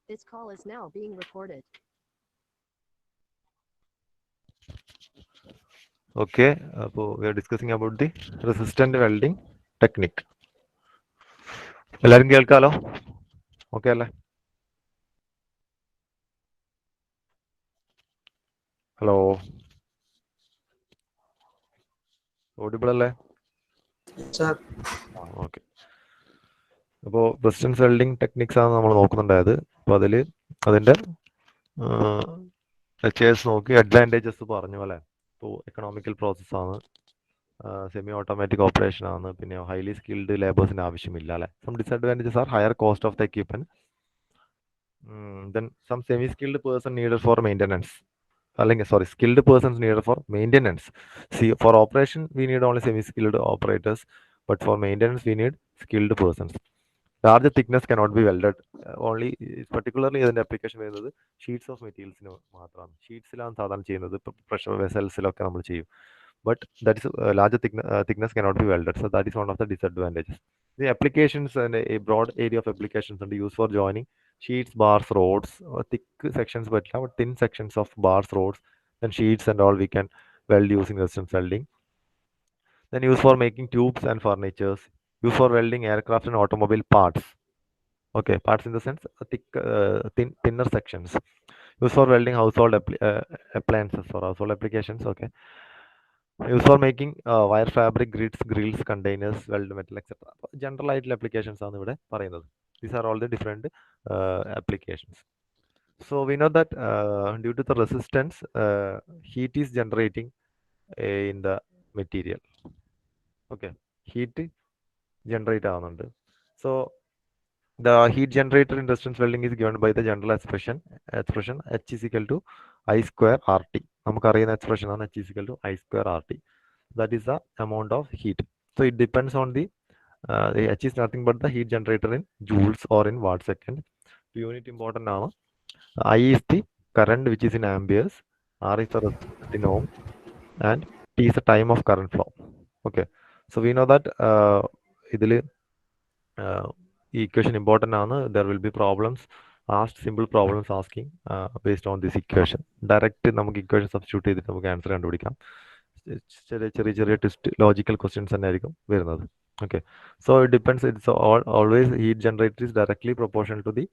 This call is now being recorded. Okay, we are discussing about the resistant welding technique. എല്ലാരും കേൾക്കാലോ? Okay അല്ലേ? Hello, audible അല്ലേ? Sir, okay. അപ്പോൾ resistance welding techniques ആണ് നമ്മൾ നോക്കുന്നുണ്ടായത്. അപ്പോൾ അതിൻ്റെ ലെക്ചേഴ്സ് നോക്കി അഡ്വാൻറ്റേജസ് പറഞ്ഞു അല്ലേ? ഇപ്പോൾ എക്കണോമിക്കൽ പ്രോസസ്സാണ്, സെമി ഓട്ടോമാറ്റിക് ഓപ്പറേഷൻ ആണ്, പിന്നെ ഹൈലി സ്കിൽഡ് ലേബേഴ്സിന് ആവശ്യമില്ല അല്ലേ? Some disadvantages are higher cost of the equipment, then some semi skilled person needed for maintenance, അല്ലെങ്കിൽ sorry, skilled persons needed for maintenance. See, for operation we need only semi skilled operators, but for maintenance we need skilled persons. Larger thickness cannot be welded. Only particularly ഇതിൻ്റെ application വരുന്നത് sheets of മെറ്റീരിയൽസിന് മാത്രമാണ്. ഷീറ്റ്സിലാണ് സാധാരണ ചെയ്യുന്നത്, ഇപ്പോൾ pressure വെസൽസിലൊക്കെ നമ്മൾ ചെയ്യും. But that is larger thickness cannot be welded, so that is one of the disadvantages. The applications and a broad area of applications are used for joining sheets, bars, rods, thick sections, but thin sections of bars, rods, and sheets and all we can weld using resistance welding. Then used for making tubes and furnitures, used for welding aircraft and automobile parts. Okay, parts in the sense thinner sections. Used for welding household appliances or household applications. Okay, used for making wire fabric, grids, grills, containers, weld metal, etc. General ആയിട്ടുള്ള applications ആണ് ഇവിടെ പറയുന്നത്. These are all the different applications. So we know that due to the resistance, heat is generating in the material. Okay, heat generate ആവുന്നുണ്ട്. So the heat generated in resistance welding is given by the general expression H is equal to I square RT. നമുക്കറിയുന്ന expression ആണ് H is equal to I square RT. That is the amount of heat. So it depends on the H is nothing but the heat generator in joules or in watt second. The unit important now. I is the current which is in amperes, R is the resistance in ohm, and T is the time of current flow. Okay, so we know that ഇതിൽ ഈ equation important ആണ്. There will be problems asked, simple problems asking based on this equation. Direct നമുക്ക് equation substitute ചെയ്തിട്ട് നമുക്ക് answer കണ്ടുപിടിക്കാം. ചെറിയ ചെറിയ ചെറിയ ട്വിസ്റ്റ് ലോജിക്കൽ ക്വസ്റ്റ്യൻസ് തന്നെ ആയിരിക്കും വരുന്നത്. Okay, so it depends, it's always heat generator is directly proportional to the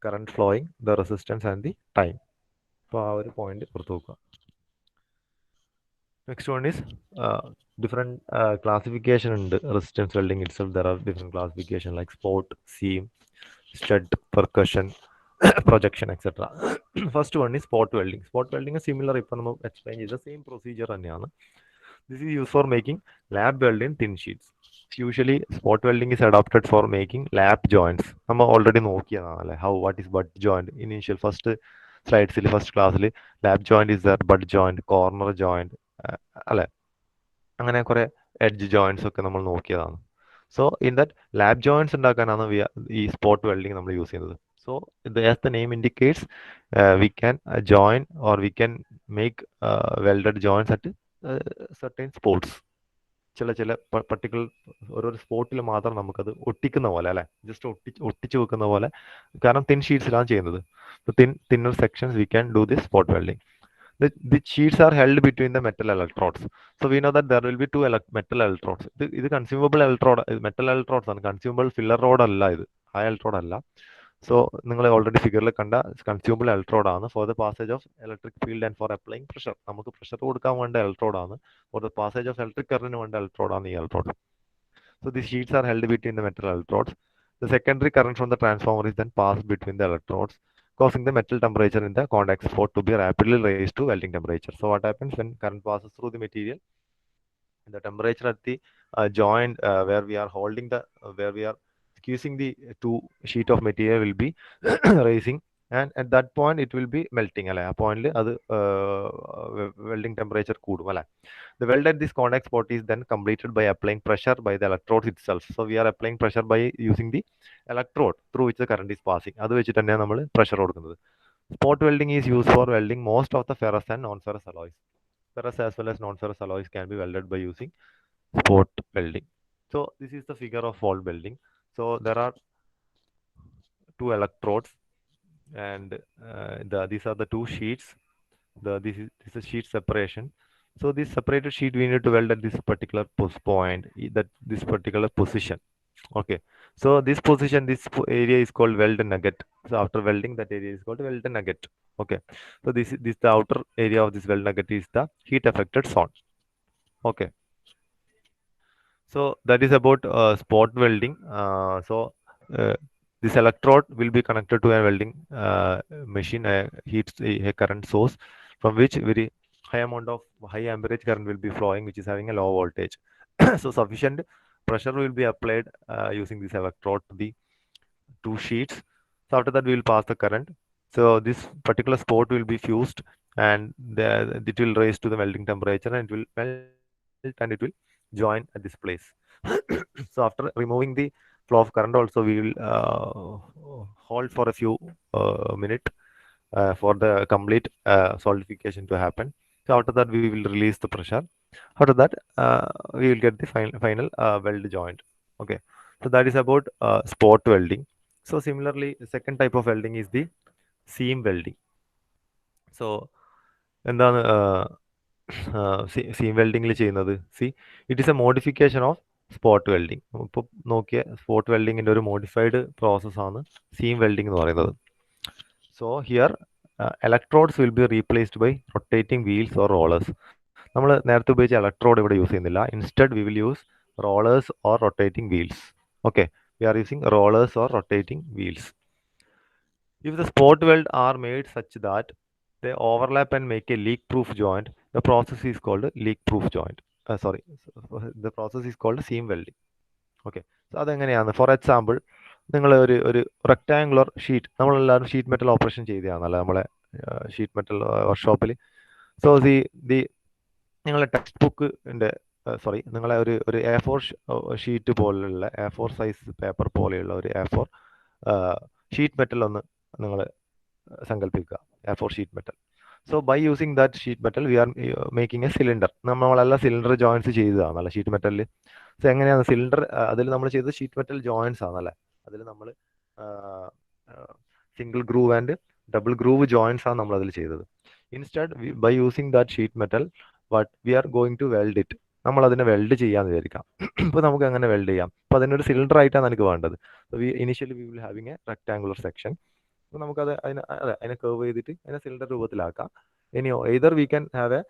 current flowing, the resistance and the time. അപ്പോൾ ആ ഒരു പോയിന്റ് പുറത്തു നോക്കുക. Next one is different classification in the resistance welding itself. There are different classification like spot, seam, stud, percussion, projection, etc. First one is spot welding. Spot welding is similar, ഇപ്പം നമ്മൾ explain ചെയ്ത same procedure തന്നെയാണ്. This is used for making lap weld in thin sheets. Usually spot welding is adopted for making lap joints. നമ്മൾ already നോക്കിയതാണ് അല്ലേ, how what is butt joint. Initial first സ്ലൈഡ്സിൽ first ക്ലാസ്സിൽ lap joint is there, butt joint, corner joint അല്ലെ, അങ്ങനെ കുറെ edge joints ഒക്കെ നമ്മൾ നോക്കിയതാണ്. So in that lap joints ഉണ്ടാക്കാനാണ് ഈ സ്പോട്ട് വെൽഡിങ് നമ്മൾ യൂസ് ചെയ്യുന്നത്. So as the name indicates, we can join or we can make welded joints at certain spots. ചില പർട്ടിക്കുലർ ഓരോ സ്പോട്ടിൽ മാത്രം നമുക്കത് ഒട്ടിക്കുന്ന പോലെ അല്ലെ, ജസ്റ്റ് ഒട്ടിച്ച് വെക്കുന്ന പോലെ. കാരണം തിൻ ഷീറ്റ്സിലാണ് ചെയ്യുന്നത്. Thinner sections we can do this spot welding. The sheets are held between the metal electrodes. So we know that there will be two metal electrodes. ഇത് കൺസ്യൂമബിൾ ഇലക്ട്രോഡ്, മെറ്റൽ ഇലക്ട്രോഡ്സ് ആണ്. Consumable filler road അല്ല, ഇത് ആ electrode അല്ല. So നിങ്ങൾ already ഫിഗറിൽ കണ്ട consumable electrode ആണ്. For the passage of electric field and for applying pressure, നമുക്ക് പ്രഷർ കൊടുക്കാൻ വേണ്ട ഇലക്ട്രോഡ് ആണ്. For the passage of electric കറന്റിന് വേണ്ട ഇലക്ട്രോഡ് ആണ് ഈ electrode. So these sheets are held between the metal electrodes. The secondary current from the transformer is then passed between the electrodes, causing the metal temperature in the contact spot to be rapidly raised to welding temperature. So what happens when current passes through the material? The temperature at the joint where we are holding the where we are squeezing the two sheet of material will be raising, and at that point it will be melting അല്ലെ. ആ പോയിന്റിൽ അത് welding temperature കൂടും അല്ലെ. The weld at this contact spot is then completed by applying pressure by the electrodes itself. So we are applying pressure by using the electrode through which the current is passing. അത് വെച്ചിട്ട് തന്നെയാണ് നമ്മൾ pressure കൊടുക്കുന്നത്. Spot welding is used for welding most of the ferrous and non-ferrous alloys. Ferrous as well as non-ferrous alloys can be welded by using spot welding. So this is the figure of wall welding. So there are two electrodes and these are the two sheets. This is sheet separation. So this separated sheet we need to weld at this particular point, this particular position. Okay. So this position, area is called weld nugget. So after welding, that area is called weld nugget. Okay. So this the outer area of this weld nugget is the heat affected zone. Okay. So that is about spot welding. Uh, this electrode will be connected to a welding machine, a current source from which very high amount of high amperage current will be flowing, which is having a low voltage. So sufficient pressure will be applied using this electrode to the two sheets. So after that, we will pass the current. So this particular spot will be fused, and it will raise to the melting temperature, and it will melt, and it will join at this place. So after removing the flow of current, also we will hold for a few minutes for the complete solidification to happen. So after that, we will release the pressure. After that, we will get the final weld joint. Okay. So that is about spot welding. So similarly, the second type of welding is the seam welding. So എന്താണ് seam വെൽഡിങ്ങിൽ ചെയ്യുന്നത്? It is A modification of spot welding. ഇപ്പോൾ നോക്കിയ spot വെൽഡിങ്ങിൻ്റെ ഒരു modified പ്രോസസ്സാണ് seam welding എന്ന് പറയുന്നത്. So here electrodes will be replaced by rotating wheels or rollers. നമ്മൾ നേരത്തെ ഉപയോഗിച്ച ഇലക്ട്രോഡ് ഇവിടെ യൂസ് ചെയ്യുന്നില്ല. Instead we will use rollers or rotating wheels. Okay, we are using rollers or rotating wheels. If the spot weld are made such that they overlap and make a leak-proof joint, the process is called leak-proof joint. The process is called seam welding. Okay, so അതെങ്ങനെയാണ്? For example, നിങ്ങൾ ഒരു rectangular sheet, നമ്മളെല്ലാവരും sheet metal operation ചെയ്തതാണല്ലോ നമ്മളെ sheet metal വർക്ക്ഷോപ്പിൽ. So നിങ്ങളെ text ബുക്കിൻ്റെ നിങ്ങളെ ഒരു A4 ഷീറ്റ് പോലെയുള്ള A4 സൈസ് പേപ്പർ പോലെയുള്ള ഒരു A4 ഷീറ്റ് മെറ്റൽ ഒന്ന് നിങ്ങൾ സങ്കല്പിക്കുക, A4 sheet metal. So by using that sheet metal we are making a cylinder. നമ്മളെല്ലാം സിലിണ്ടർ ജോയിൻസ് ചെയ്തതാണല്ലോ ഷീറ്റ് മെറ്റലിൽ. സോ എങ്ങനെയാണ് സിലിണ്ടർ? അതിൽ നമ്മൾ ചെയ്തത് ഷീറ്റ് മെറ്റൽ ജോയിൻസ് ആണല്ലേ. അതിൽ നമ്മൾ single groove and double groove joints ആണ് നമ്മൾ അതിൽ ചെയ്തത്. Instead by using that sheet metal but we are going to weld it. നമ്മൾ അതിനെ വെൽഡ് ചെയ്യാന്ന് വിചാരിക്കാം. ഇപ്പോൾ നമുക്ക് അങ്ങനെ വെൽഡ് ചെയ്യാം. അപ്പോൾ അതിനൊരു സിലിണ്ടർ ആയിട്ടാണ് എനിക്ക് വേണ്ടത്. Initially we will having A rectangular section. അപ്പോൾ നമുക്കത് അതിനെ കർവ് ചെയ്തിട്ട് അതിനെ സിലിണ്ടർ രൂപത്തിലാക്കാം. ഇനിയോ either we can have a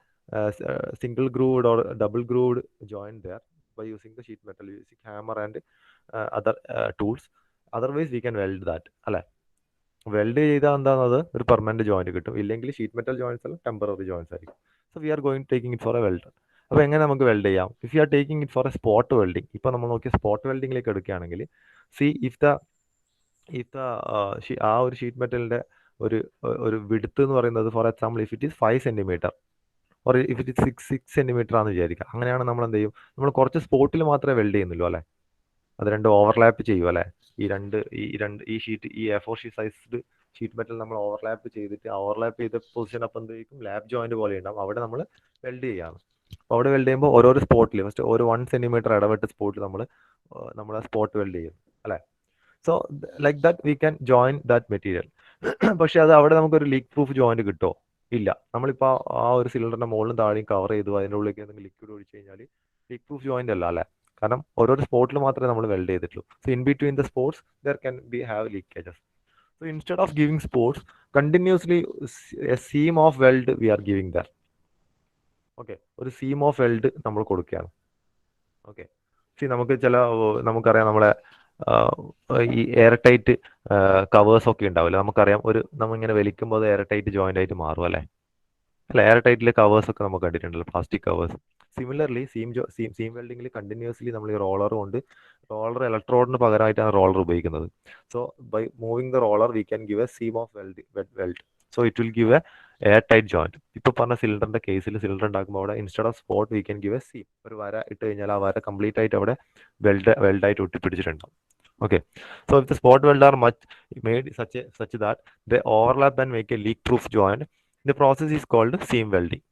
single grooved or double grooved joint there by using the sheet metal, using hammer and other tools. Otherwise we can weld that അല്ലേ. Weld ചെയ്താൽ എന്താണത് ഒരു പെർമനന്റ് ജോയിന്റ് കിട്ടും. ഇല്ലെങ്കിൽ sheet metal joints എല്ലാം temporary joints ആയിരിക്കും. So we are taking it for a weld. അപ്പോൾ എങ്ങനെ നമുക്ക് വെൽഡ് ചെയ്യാം? If you are taking it for a spot welding, ഇപ്പോൾ നമ്മൾ നോക്കിയ സ്പോട്ട് വെൽഡിങ്ങിലേക്ക് എടുക്കുകയാണെങ്കിൽ ആ ഒരു ഷീറ്റ് മെറ്റലിന്റെ ഒരു വിഡ്ത്ത് എന്ന് പറയുന്നത്, for example if it is 5 centimetre or if it is 6 centimetre ആണെന്ന് വിചാരിക്കുക. അങ്ങനെയാണ് നമ്മൾ എന്ത് ചെയ്യും? നമ്മൾ കുറച്ച് സ്പോട്ടിൽ മാത്രമേ വെൽഡ് ചെയ്യുന്നുള്ളൂ അല്ലേ. അത് രണ്ടും ഓവർലാപ്പ് ചെയ്യും അല്ലേ. ഈ ഷീറ്റ്, ഈ A4 സൈസ്ഡ് ഷീറ്റ് മെറ്റൽ നമ്മൾ ഓവർലാപ്പ് ചെയ്തിട്ട്, ഓവർലാപ്പ് ചെയ്ത പൊസിഷൻ അപ്പം എന്തെങ്കിലും ലാപ്പ് ജോയിന്റ് പോലെ ഉണ്ടാവും. അവിടെ നമ്മൾ വെൽഡ് ചെയ്യാണ്. അപ്പോൾ അവിടെ വെൽഡ് ചെയ്യുമ്പോൾ ഓരോ സ്പോട്ടിൽ ഫസ്റ്റ് ഒരു 1 സെന്റിമീറ്റർ ഇടവിട്ട് സ്പോട്ടിൽ നമ്മൾ സ്പോട്ട് വെൽഡ് ചെയ്യും അല്ലേ. So like that we can join that material. പക്ഷെ അത് അവിടെ നമുക്കൊരു ലീക്ക് പ്രൂഫ് ജോയിന്റ് കിട്ടുമോ? ഇല്ല. നമ്മളിപ്പോൾ ആ ഒരു സിലിണ്ടറിന്റെ മുകളിലും താഴെയും കവർ ചെയ്തു അതിൻ്റെ ഉള്ളിലേക്ക് എന്തെങ്കിലും ലിക്വിഡ് ഒഴിച്ചു കഴിഞ്ഞാൽ ലീക്ക് പ്രൂഫ് ജോയിന്റ് അല്ല അല്ലേ. കാരണം ഓരോ സ്പോട്ടിൽ മാത്രമേ നമ്മൾ വെൽഡ് ചെയ്തിട്ടുള്ളൂ. So in between the spots there can be have leakages. So instead of giving spots continuously a seam of weld we are giving there. Okay, ഒരു സീം ഓഫ് വെൽഡ് നമ്മൾ കൊടുക്കുകയാണ്. ഓക്കെ, നമുക്കറിയാം നമ്മളെ ഈ എയർ ടൈറ്റ് കവേഴ്സ് ഒക്കെ ഉണ്ടാവില്ല. നമുക്കറിയാം നമ്മളിങ്ങനെ വലിക്കുമ്പോൾ അത് എയർ ടൈറ്റ് ജോയിന്റ് ആയിട്ട് മാറും അല്ലേ. എയർ ടൈറ്റിലെ കവേഴ്സ് ഒക്കെ നമുക്ക് കണ്ടിട്ടുണ്ടല്ലോ, പ്ലാസ്റ്റിക് കവേഴ്സ്. സിമിലർലി സീം വെൽഡിങ്ങിൽ കണ്ടിന്യൂസ്ലി നമ്മൾ ഈ റോളർ ഇലക്ട്രോഡിന് പകരമായിട്ടാണ് റോളർ ഉപയോഗിക്കുന്നത്. So by moving the roller we can give a seam of weld. So it will give a air tight joint. ഇപ്പോൾ പറഞ്ഞ സിലിണ്ടറിന്റെ കേസിൽ സിലിണ്ടർ ഉണ്ടാക്കുമ്പോൾ അവിടെ instead of spot we can give a seam. ഒരു വര ഇട്ട് കഴിഞ്ഞാൽ ആ വര കംപ്ലീറ്റ് ആയിട്ട് അവിടെ വെൽഡായിട്ട് ഒട്ടിപ്പിടിച്ചിട്ടുണ്ടാവും. Okay, so if the spot weld are much made such that they overlap and make a leak-proof joint, the process is called seam welding.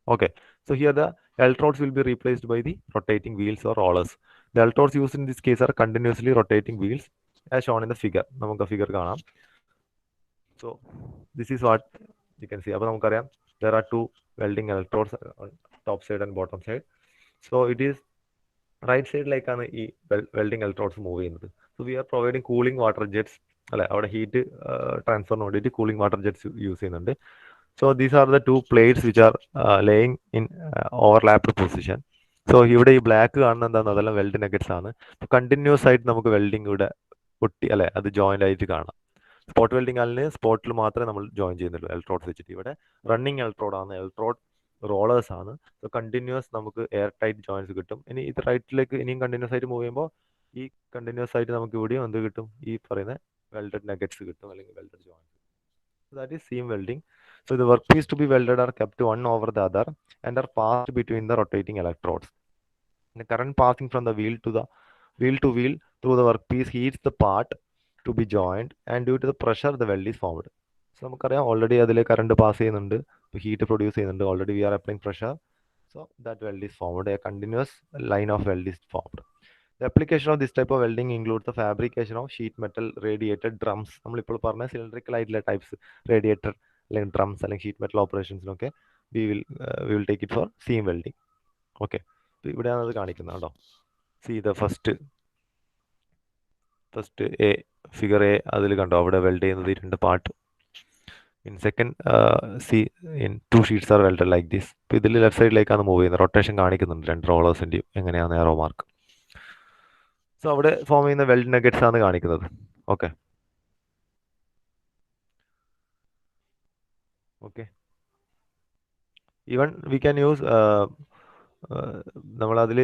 Okay, so here the electrodes will be replaced by the rotating wheels or rollers. The electrodes used in this case are continuously rotating wheels as shown in the figure. നമുക്ക് figure കാണാം. So this is what you can see. അപ്പോൾ നമുക്കറിയാം there are two welding electrodes on top side and bottom side. So it is right സൈഡിലേക്കാണ് ഈ welding electrodes move ചെയ്യുന്നത്. So we are providing cooling water jets അല്ലെ, അവിടെ heat ട്രാൻസ്ഫറിന് വേണ്ടിയിട്ട് cooling water jets use ചെയ്യുന്നുണ്ട്. So these are the two plates which are laying in overlapped position. So ഇവിടെ ഈ ബ്ലാക്ക് കാണുന്ന എന്താണ്, അതെല്ലാം വെൽഡ് നെഗറ്റ്സ് ആണ്. കണ്ടിന്യൂസ് ആയിട്ട് നമുക്ക് വെൽഡിംഗ് ഇവിടെ ഒട്ടി അല്ലെ, അത് ജോയിന്റ് ആയിട്ട് കാണാം. സ്പോട്ട് വെൽഡിംഗ് ആളിന് സ്പോട്ടിൽ മാത്രമേ നമ്മൾ ജോയിൻ ചെയ്യുന്നുള്ളൂ ഇലക്ട്രോഡ്സ് വെച്ചിട്ട്. ഇവിടെ റണ്ണിങ് ഇലക്ട്രോഡ് ആണ്, ഇലക്ട്രോഡ് റോളേഴ്സ് ആണ്. സോ കണ്ടിന്യൂസ് നമുക്ക് എയർ ടൈറ്റ് ജോയിൻസ് കിട്ടും. ഇനി ഇത് റൈറ്റിലേക്ക് ഇനിയും കണ്ടിന്യൂസ് ആയിട്ട് മൂവ് ചെയ്യുമ്പോൾ ഈ കണ്ടിന്യൂസ് ആയിട്ട് നമുക്ക് ഇവിടെയും എന്ത് കിട്ടും, ഈ പറയുന്ന വെൽഡഡ് നെഗറ്റ്സ് കിട്ടും അല്ലെങ്കിൽ welded joints. That is seam welding. So the workpiece to be welded are kept one over the other and are passed between the rotating electrodes. The current passing from the wheel to wheel through the workpiece heats the part to be joined, and due to the pressure the weld is formed. So നമുക്കറിയാം already അതിൽ current pass ചെയ്യുന്നുണ്ട്, heat produce ചെയ്യുന്നുണ്ട്, already we are applying pressure. So that weld is formed, a continuous line of weld is formed. The application of this type of welding includes the fabrication of sheet metal radiated drums. നമ്മളിപ്പോൾ പറഞ്ഞ cylindrical ആയിട്ടുള്ള types radiator അല്ലെങ്കിൽ drums അല്ലെങ്കിൽ sheet metal ഓപ്പറേഷൻസിനൊക്കെ we will take it for seam welding. Okay, ഇവിടെയാണ് അത് കാണിക്കുന്നത് കേട്ടോ. See the first a figure a, അതിൽ കണ്ടോ അവിടെ വെൽഡ് ചെയ്യുന്നത് രണ്ട് part. In second see in two sheets are welded like this. ഇപ്പോൾ ഇതിൽ ലെഫ്റ്റ് സൈഡിലേക്കാണ് മൂവ് ചെയ്യുന്നത്, റൊട്ടേഷൻ കാണിക്കുന്നുണ്ട് രണ്ട് റോളേഴ്സിൻ്റെയും എങ്ങനെയാണ് ഏറോ മാർക്ക്. സോ അവിടെ ഫോം ചെയ്യുന്ന വെൽഡ് നെഗറ്റ്സ് ആണ് കാണിക്കുന്നത്. Okay okay, even we can use നമ്മൾ അതിൽ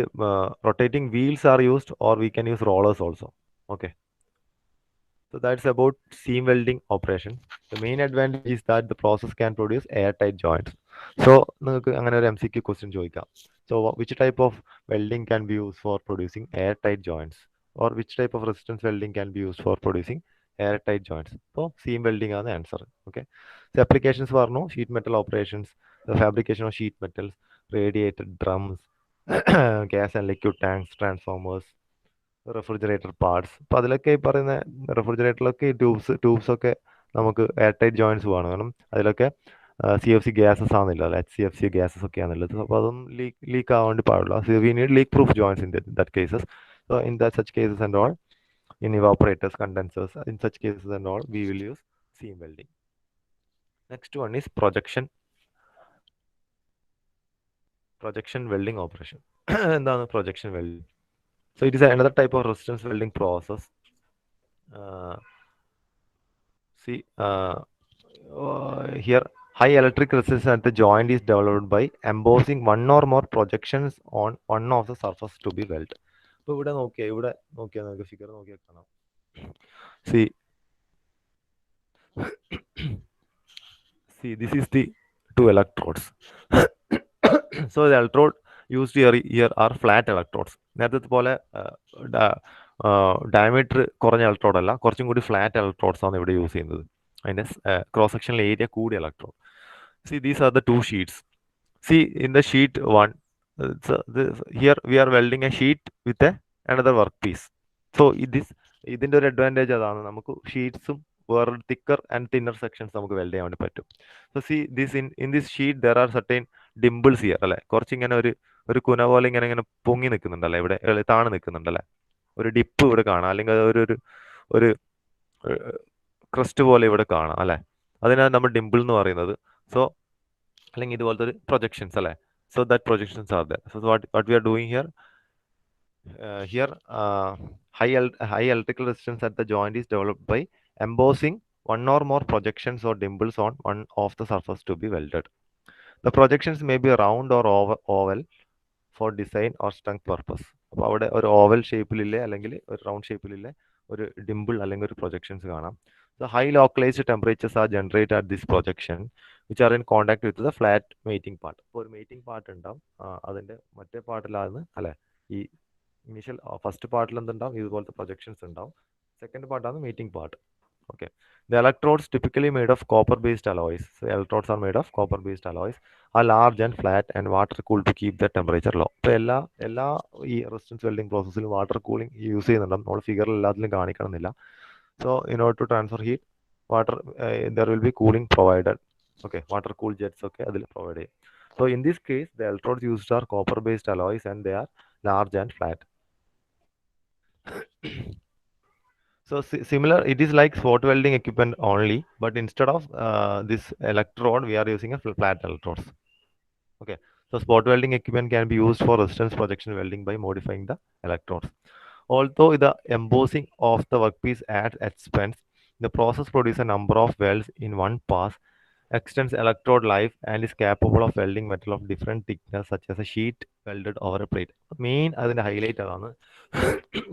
rotating wheels are used or we can use rollers also. Okay, so that's about seam welding operation. The main advantage is that the process can produce airtight joints. So നിങ്ങൾക്ക് അങ്ങനെ ഒരു MCQ question ചോദിക്കാം. So which type of welding can be used for producing airtight joints, or which type of resistance welding can be used for producing airtight joints? So seam welding ആണ് answer. Okay, so applications പറഞ്ഞു sheet metal operations, the fabrication of sheet metals, radiated drums, gas and liquid tanks, transformers, refrigerator parts. അപ്പോൾ അതിലൊക്കെ ഈ പറയുന്ന റെഫ്രിജറേറ്ററിലൊക്കെ tubes ഒക്കെ നമുക്ക് air tight joints വേണം. കാരണം അതിലൊക്കെ CFC ഗ്യാസസ് ആണെന്നില്ല, അല്ലെ HCFC ഗ്യാസസ് ഒക്കെ ആണുള്ളത്. അപ്പോൾ അതൊന്നും ലീക്ക് ആവാൻ വേണ്ടി പാടില്ല. So we need leak proof joints in that cases. So in that such cases and all, in evaporators, condensers, in such cases and all, we will use seam welding. Next one is projection welding operation. എന്താണ് projection welding? So it is another type of resistance welding process. See here, high electric resistance at the joint is developed by embossing one or more projections on one of the surface to be welded. അപ്പോൾ ഇവിടെ നോക്കിയാൽ നമുക്ക് figure നോക്കിയാൽ കാണാം. See, this is the two electrodes. So the electrode used here are flat electrodes. നേരത്തെ പോലെ diameter കുറഞ്ഞ electrode അല്ല, കുറച്ചും കൂടി ഫ്ലാറ്റ് ഇലക്ട്രോഡ്സ് ആണ് ഇവിടെ യൂസ് ചെയ്യുന്നത്. അതിൻ്റെ ക്രോസ് സെക്ഷണൽ ഏരിയ കൂടിയ electrode. See, these are the two sheets. See, in the sheet 1, here we are welding a sheet with another workpiece. So ഇതിൻ്റെ ഒരു അഡ്വാൻറ്റേജ് അതാണ്, നമുക്ക് ഷീറ്റ്സും വേറെ തിക്കർ ആൻഡ് തിന്നർ സെക്ഷൻസ് നമുക്ക് വെൽഡ് ചെയ്യാൻ വേണ്ടി പറ്റും. So see this in this sheet there are certain dimples here, അല്ലെ, കുറച്ച് ഇങ്ങനെ ഒരു കുന പോലെ ഇങ്ങനെ പൊങ്ങി നിൽക്കുന്നുണ്ടല്ലേ, ഇവിടെ താണു നിൽക്കുന്നുണ്ടല്ലേ, ഒരു ഡിപ്പ് ഇവിടെ കാണാം, അല്ലെങ്കിൽ ഒരു ക്രസ്റ്റ് പോലെ ഇവിടെ കാണാം, അല്ലെ, അതിനാണ് നമ്മൾ ഡിംപിൾ എന്ന് പറയുന്നത്. സോ അല്ലെങ്കിൽ ഇതുപോലത്തെ ഒരു പ്രൊജക്ഷൻസ്, അല്ലെ. So that projections are there. So what we are doing here, high electrical resistance at the joint is developed by embossing one or more projections or dimples on one of the surface to be welded. The projections may be round or oval for design or strength purpose. അപ്പോൾ അവിടെ ഒരു oval ഷേപ്പിലില്ലേ അല്ലെങ്കിൽ ഒരു round ഷേപ്പിലില്ലേ ഒരു ഡിംപിൾ അല്ലെങ്കിൽ ഒരു projections കാണാം. The high localized temperatures are generated at this projection, which are in contact with the flat mating part. അപ്പോൾ ഒരു mating part ഉണ്ടാവും, അതിൻ്റെ മറ്റേ പാർട്ടിലാണ്, അല്ലെ, ഈ ഇനീഷ്യൽ ഫസ്റ്റ് പാർട്ടിൽ എന്തുണ്ടാവും, ഇതുപോലത്തെ പ്രൊജക്ഷൻസ് ഉണ്ടാവും. സെക്കൻഡ് പാർട്ടാണ് meeting part. Okay, the electrodes typically made of copper based alloys. So electrodes are made of copper based alloys, are large and flat and water cooled to keep the temperature low. അപ്പോൾ എല്ലാ ഈ resistance welding പ്രോസസ്സിൽ water cooling use ചെയ്യുന്നുണ്ടാവും. നമ്മൾ ഫിഗറിൽ എല്ലാത്തിലും കാണിക്കണമെന്നില്ല. So in order to transfer heat, water, there will be cooling provided. Okay, water cool jets, okay, that will provide it. So in this case, the electrodes used are copper based alloys and they are large and flat. So similar, it is like spot welding equipment only, but instead of this electrode, we are using a flat electrodes. Okay, so spot welding equipment can be used for resistance projection welding by modifying the electrodes. Although the embossing of the workpiece adds expense, the process produces a number of welds in one pass, extends electrode life, and is capable of welding metal of different thickness, such as a sheet welded over a plate. Main അതിന്റെ highlight അതാണ്.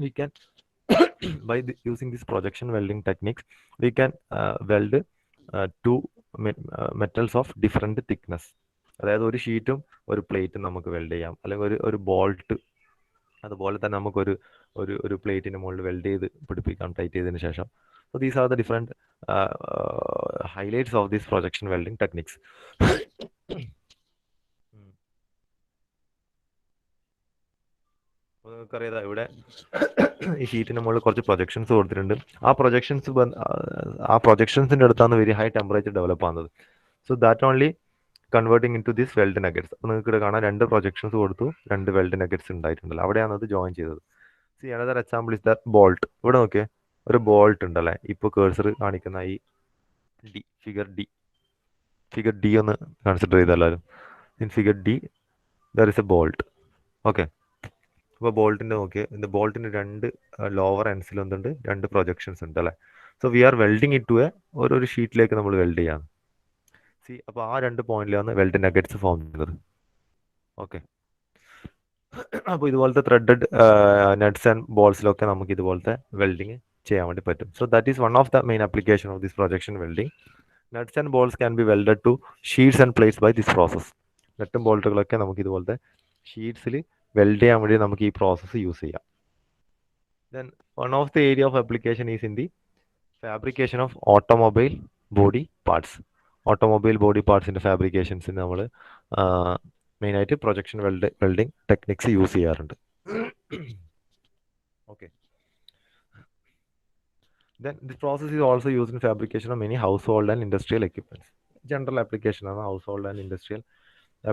We can by using this projection welding techniques, we can weld two metals of different thickness. അതായത് ഒരു ഷീറ്റും ഒരു പ്ലേറ്റും നമുക്ക് weld ചെയ്യാം, അല്ലെങ്കിൽ ഒരു ബോൾട്ട് അതുപോലെ തന്നെ നമുക്കൊരു ഒരു ഒരു പ്ലേറ്റിന് മുകളിൽ വെൽഡ് ചെയ്ത് പിടിപ്പിക്കാം ടൈറ്റ് ചെയ്തതിന് ശേഷം. So these are the different highlights of this projection welding techniques. നിങ്ങൾക്കറിയാം ഇവിടെ ഈ ഷീറ്റിന് മുകളിൽ കുറച്ച് പ്രൊജക്ഷൻസ് കൊടുത്തിട്ടുണ്ട്. ആ പ്രൊജക്ഷൻസിന്റെ അടുത്താണ് വെരി ഹൈ ടെമ്പറേച്ചർ ഡെവലപ്പ് ആകുന്നത്. So that only converting into this weld nuggets. അപ്പോൾ നിങ്ങൾക്ക് ഇവിടെ കാണാൻ 2 പ്രൊജക്ഷൻസ് കൊടുത്തു, 2 വെൽഡ് നഗറ്റ്സ് ഉണ്ടായിട്ടുണ്ടല്ലോ, അവിടെയാണ് അത് ജോയിൻ ചെയ്തത്. See another example is the bolt. ഇവിടെ നോക്കിയേ, ഒരു ബോൾട്ട് ഉണ്ടല്ലേ, ഇപ്പോൾ കേഴ്സർ കാണിക്കുന്ന ഈ ഫിഗർ ഡി ഒന്ന് കൺസിഡർ ചെയ്തെല്ലാവരും. In figure D there is a bolt. Okay, അപ്പോൾ ബോൾട്ടിൻ്റെ നോക്കിയേ, இந்த ബോൾട്ടിന് 2 ലോവർ എൻഡ്സിൽ എന്തുണ്ട്, 2 പ്രൊജക്ഷൻസ് ഉണ്ട് അല്ലേ. So we are welding it to ഒരു ഷീറ്റിലേക്ക് നമ്മൾ വെൽഡ് ചെയ്യാണ്. സി അപ്പോൾ ആ 2 പോയിന്റിലാണ് വെൽഡ് നഗറ്റ്സ് ഫോം ചെയ്യുന്നത്. ഓക്കെ, അപ്പോൾ ഇതുപോലത്തെ ത്രെഡഡ് നട്ട്സ് ആൻഡ് ബോൾസിലൊക്കെ നമുക്ക് ഇതുപോലത്തെ വെൽഡിങ് ചെയ്യാൻ വേണ്ടി പറ്റും. So that is one of the main application of this projection welding. Nuts and bolts can be welded to sheets and plates by this process. നട്ടും ബോൾട്ടുകളൊക്കെ നമുക്ക് ഇതുപോലത്തെ ഷീറ്റ്സിൽ വെൽഡ് ചെയ്യാൻ വേണ്ടി നമുക്ക് ഈ പ്രോസസ്സ് യൂസ് ചെയ്യാം. Then one of the area of application is in the fabrication of automobile body parts. Automobile body പാർട്സിൻ്റെ ഫാബ്രിക്കേഷൻസിന് നമ്മൾ മെയിനായിട്ട് പ്രൊജക്ഷൻ വെൽഡിങ് ടെക്നിക്സ് യൂസ് ചെയ്യാറുണ്ട്. Okay, then this process is also used in fabrication of many household and industrial equipments. General application ആണ് house hold and industrial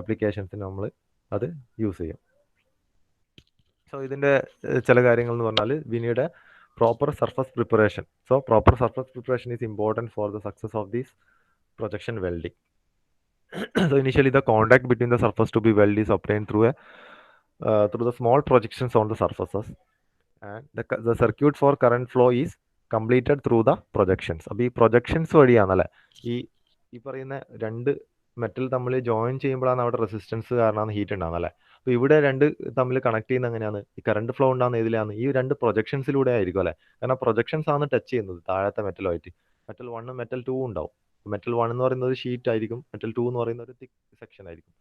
ആപ്ലിക്കേഷൻസിന് നമ്മൾ അത് use ചെയ്യും. So ഇതിൻ്റെ ചില കാര്യങ്ങൾ എന്ന് പറഞ്ഞാൽ we need A proper surface preparation. So proper surface preparation is important for the success of this projection welding. So initially the contact between the surface to be welded is obtained through the small projections on the surfaces, and the circuit for current flow is completed through the projections. അപ്പോൾ ഈ projections വഴിയാണല്ലേ ഈ പറയുന്ന 2 metal തമ്മിൽ join ചെയ്യുമ്പോഴാണ് അവിടെ resistance കാരണമാണ് heat ഉണ്ടാകുന്നത് അല്ലേ. അപ്പോൾ ഇവിടെ 2 തമ്മിൽ കണക്ട് ചെയ്യുന്ന എങ്ങനെയാണ്, ഈ കറണ്ട് ഫ്ലോ ഉണ്ടാകുന്ന ഏതിലാണ്, ഈ 2 പ്രൊജക്ഷൻസിലൂടെ ആയിരിക്കും അല്ലേ. കാരണം പ്രൊജക്ഷൻസ് ആണ് ടച്ച് ചെയ്യുന്നത് താഴത്തെ മെറ്റലുമായിട്ട്. മെറ്റൽ 1 മെറ്റൽ 2 ഉണ്ടാവും. മെറ്റൽ 1 എന്ന് പറയുന്നത് ഒരു ഷീറ്റ് ആയിരിക്കും, മെറ്റൽ 2 എന്ന് പറയുന്ന ഒരു തിക്ക് സെക്ഷൻ ആയിരിക്കും.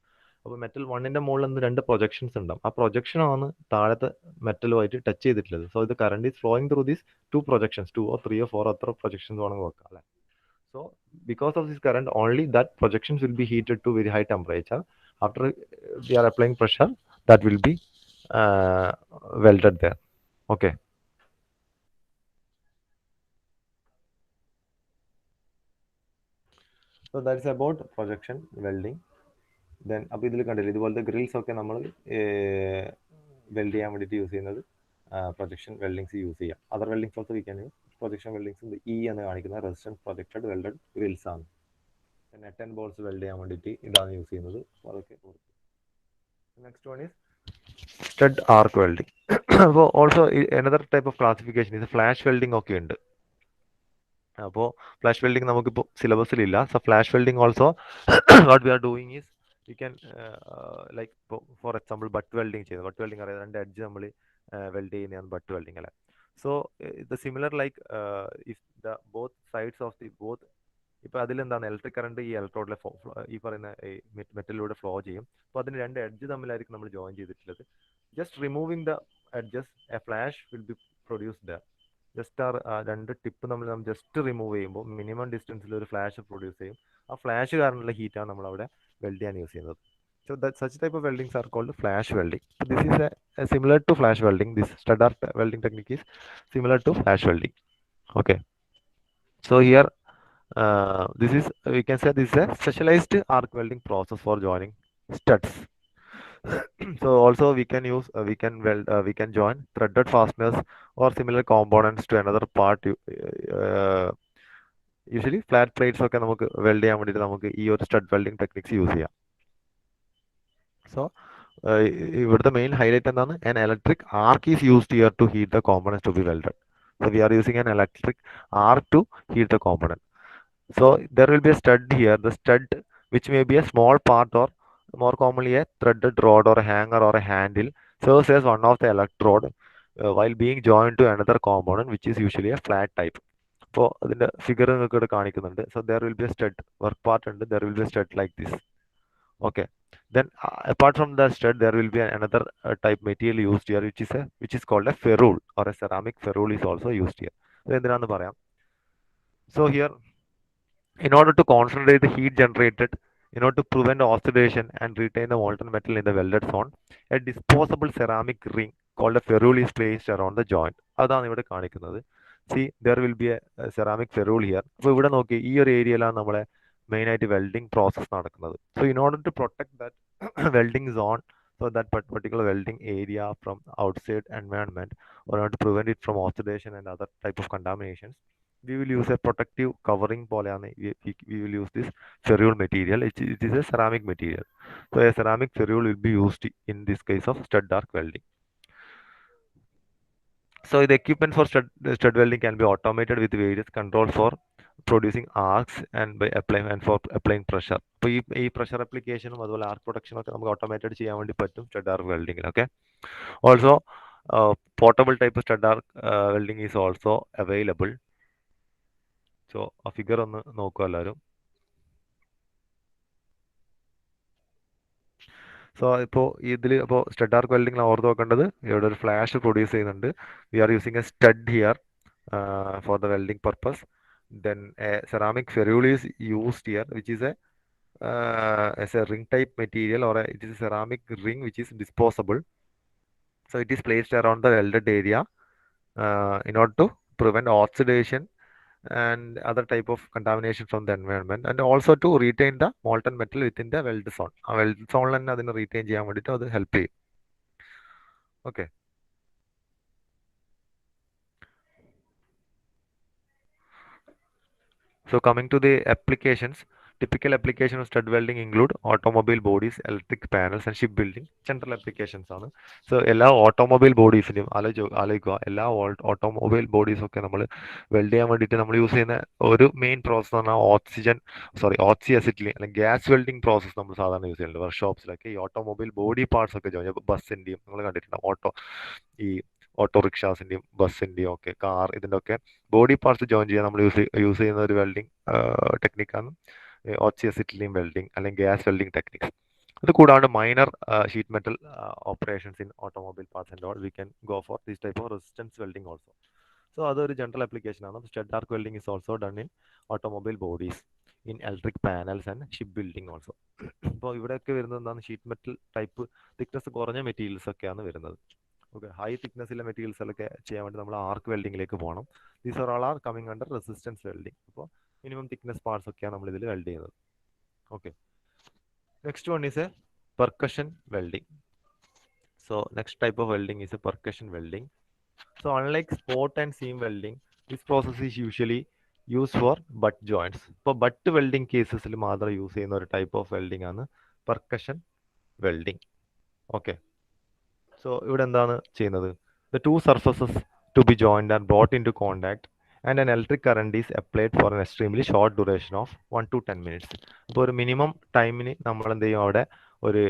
അപ്പോൾ മെറ്റൽ 1ന്റെ മുകളിൽ നിന്ന് 2 പ്രൊജക്ഷൻസ് ഉണ്ടാവും. ആ പ്രൊജക്ഷനാണ് താഴത്തെ മെറ്റലുമായിട്ട് ടച്ച് ചെയ്തിട്ടുള്ളത്. സോ ഇത് current is flowing through these 2 projections, 2 or 3 or 4 അത്ര പ്രൊജക്ഷൻസ് വേണമെങ്കിൽ വെക്കാം അല്ലേ. So because of this current only that projections will be heated to very high temperature. After we are applying pressure that will be welded there. Okay. So that is about projection welding. Then അപ്പോൾ ഇതിൽ കണ്ടില്ല ഇതുപോലത്തെ grills ഒക്കെ നമ്മൾ weld ചെയ്യാൻ വേണ്ടിയിട്ട് use ചെയ്യുന്നത് projection weldings use ചെയ്യാം. Other weldings also we can use. Projection weldings E എന്ന് കാണിക്കുന്ന റെസിസ്റ്റൻസ് പ്രൊജക്റ്റഡ് വെൽഡഡ് ഗ്രിൽസ് ആണ്. നെറ്റ് ആൻഡ് ബോൾസ് വെൽഡ് ചെയ്യാൻ വേണ്ടിയിട്ട് ഇതാണ് യൂസ് ചെയ്യുന്നത്. അതൊക്കെ next one is stud arc welding. അപ്പോൾ also another type of classification ഇത് ഫ്ലാഷ് വെൽഡിംഗ് ഒക്കെ ഉണ്ട്. അപ്പോൾ ഫ്ലാഷ് വെൽഡിംഗ് നമുക്കിപ്പോൾ സിലബസിലില്ല. So flash welding also what we are doing is we can like for example but welding ചെയ്യുന്നത്. But welding അറിയാം, 2 edge നമ്മൾ വെൽഡ് ചെയ്യുന്നതാണ് ബട്ട് വെൽഡിങ് അല്ലേ. So the similar like if the both sides of the both, ഇപ്പോൾ അതിലെന്താണ് electric current ഈ ഇലക്ട്രോഡിലെ ഈ പറയുന്ന മെറ്റലിലൂടെ ഫ്ലോ ചെയ്യും. അപ്പോൾ അതിന് 2 എഡ്ജ് തമ്മിലായിരിക്കും നമ്മൾ ജോയിൻ ചെയ്തിട്ടുള്ളത്. Just removing the edges A flash will be produce the. Just ആ 2 ടിപ്പ് നമ്മൾ ജസ്റ്റ് റിമൂവ് ചെയ്യുമ്പോൾ മിനിമം ഡിസ്റ്റൻസിൽ ഒരു ഫ്ലാഷ് പ്രൊഡ്യൂസ് ചെയ്യും. ആ ഫ്ലാഷ് കാരണമുള്ള ഹീറ്റാണ് നമ്മൾ അവിടെ വെൽഡ് ചെയ്യാൻ യൂസ് ചെയ്യുന്നത്. So that such type of weldings are called flash welding. So this is a similar to flash welding. This stud arc welding technique is similar to flash welding. Okay. So here This is, we can say, this is a specialized arc welding process for joining studs. So also we can use, we can join threaded fasteners or similar components to another part. Usually flat plates ഒക്കെ നമുക്ക് weld ചെയ്യാൻ വേണ്ടിയിട്ട് നമുക്ക് ഈ ഒരു stud welding techniques use ചെയ്യാം. So ഇവിടുത്തെ main highlight എന്താണ്? an electric arc is used here to heat the components to be welded. So we are using an electric arc to heat the component. So there will be a stud here. The stud, which may be a small part or more commonly a threaded rod or a hanger or a handle, serves as one of the electrode while being joined to another component, which is usually a flat type. അപ്പോൾ അതിൻ്റെ figure നിങ്ങൾക്ക് ഇവിടെ കാണിക്കുന്നുണ്ട്. So there will be a stud work part ഉണ്ട്, there will be a stud like this. Okay, then apart from the stud there will be another type material used here, which is called a ferrule, or a ceramic ferrule is also used here. So എന്തിനാന്ന് പറയാം. So here, in order to concentrate the heat generated, in order to prevent oxidation and retain the molten metal in the welded zone, a disposable ceramic ring called a ferrule is placed around the joint. അതാണ് ഇവിടെ കാണിക്കുന്നത്. See, there will be a ceramic ferrule here. അപ്പോൾ ഇവിടെ നോക്കി, ഈ ഒരു ഏരിയയിലാണ് നമ്മളെ മെയിൻ ആയിട്ട് വെൽഡിംഗ് പ്രോസസ് നടക്കുന്നത്. So in order to protect that welding zone, so that particular welding area from outside environment, or not to prevent it from oxidation and other type of contaminations, we will use a protective covering പോലെയാണ് we will use this ferrule material. It is a ceramic material. So a ceramic ferrule will be used in this case of stud arc welding. So the equipment for stud welding can be automated with various controls for producing arcs and by applying pressure. അപ്പോൾ ഈ pressure അപ്ലിക്കേഷനും അതുപോലെ ആർക്ക് പ്രൊഡക്ഷനും ഒക്കെ നമുക്ക് automated ചെയ്യാൻ വേണ്ടി പറ്റും stud arc വെൽഡിങ്ങിൽ. Okay, also portable type stud arc welding is also available. So ആ ഫിഗർ ഒന്ന് നോക്കുക എല്ലാവരും. സോ ഇപ്പോൾ ഇതിൽ ഇപ്പോൾ സ്റ്റഡ് ആർക്ക് വെൽഡിങ്ങിൽ ഓർത്ത് നോക്കേണ്ടത്, ഇവിടെ ഒരു ഫ്ലാഷ് പ്രൊഡ്യൂസ് ചെയ്യുന്നുണ്ട്. We are using a stud here for the welding purpose. Then a ceramic ferrule is used here, which is as a ring type material, or it is a ceramic ring which is disposable. So it is placed around the welded area in order to prevent oxidation and other type of contamination from the environment, and also to retain the molten metal within the weld zone. ആ weld സോണിൽ തന്നെ അതിനെ retain ചെയ്യാൻ വേണ്ടിയിട്ട് അത് help ചെയ്യും. Okay, so coming to the applications, typical application of stud welding include automobile bodies, electric panels and shipbuilding. General applications ആണ്. So എല്ലാ ഓട്ടോമൊബൈൽ ബോഡീസിനും ആലോചിക്കുക, എല്ലാ ഓട്ടോമൊബൈൽ ബോഡീസും ഒക്കെ നമ്മൾ വെൽഡ് ചെയ്യാൻ വേണ്ടിയിട്ട് നമ്മൾ യൂസ് ചെയ്യുന്ന ഒരു മെയിൻ പ്രോസസ് എന്ന് പറഞ്ഞാൽ ഓക്സി അസിറ്റിലിൻ അല്ലെങ്കിൽ ഗ്യാസ് വെൽഡിംഗ് പ്രോസസ് നമ്മൾ സാധാരണ യൂസ് ചെയ്യുന്നുണ്ട് വർക്ക്ഷോപ്സിലൊക്കെ. ഈ ഓട്ടോമൊബൈൽ ബോഡി പാർട്സ് ഒക്കെ ജോയിൻ, ബസ്സിൻ്റെയും നിങ്ങൾ കണ്ടിട്ടുണ്ടാവും, ഈ ഓട്ടോറിക്ഷാസിൻ്റെയും ബസ്സിൻ്റെയും ഒക്കെ കാർ, ഇതിൻ്റെ ഒക്കെ ബോഡി പാർട്സ് ജോയിൻ ചെയ്യാൻ നമ്മൾ യൂസ് ചെയ്യുന്ന ഒരു വെൽഡിംഗ് ടെക്നിക്കാണ് ഓക്സി അസിറ്റിലിൻ വെൽഡിംഗ് അല്ലെങ്കിൽ ഗ്യാസ് വെൽഡിംഗ് ടെക്നിക്സ്. അത് കൂടാണ്ട് minor sheet metal operations in automobile parts and all we can go for this type of resistance welding also. So അതൊരു ജനറൽ ആപ്ലിക്കേഷൻ ആണ്. Stud arc welding is also done in automobile bodies, in electric panels and ship building also. അപ്പോൾ ഇവിടെയൊക്കെ വരുന്നത് എന്താണ്? Sheet metal type thickness കുറഞ്ഞ materials ഒക്കെയാണ് വരുന്നത്. Okay, high തിക്നെസ്സിലെ മെറ്റീരിയൽസിലൊക്കെ ചെയ്യാൻ വേണ്ടി നമ്മൾ ആർക്ക് വെൽഡിങ്ങിലേക്ക് പോകണം. These are all are coming under resistance welding. അപ്പോൾ മിനിമം തിക്നെസ് പാർട്സ് ഒക്കെയാണ് നമ്മൾ ഇതിൽ വെൽഡ് ചെയ്യുന്നത്. Okay, next one is a percussion welding. So next type of welding is a percussion welding. So unlike spot and seam welding, this process is usually use for butt joints. ഇപ്പോൾ butt welding കേസസിൽ മാത്രം use ചെയ്യുന്ന ഒരു type of welding ആണ് percussion welding. Okay, so ഇവിടെ എന്താണ് ചെയ്യുന്നത്? The two surfaces to be joined are brought into contact and an electric current is applied for an extremely short duration of 1 to 10 minutes. അപ്പോൾ ഒരു minimum ടൈമിന് നമ്മൾ എന്ത് ചെയ്യും, അവിടെ ഒരു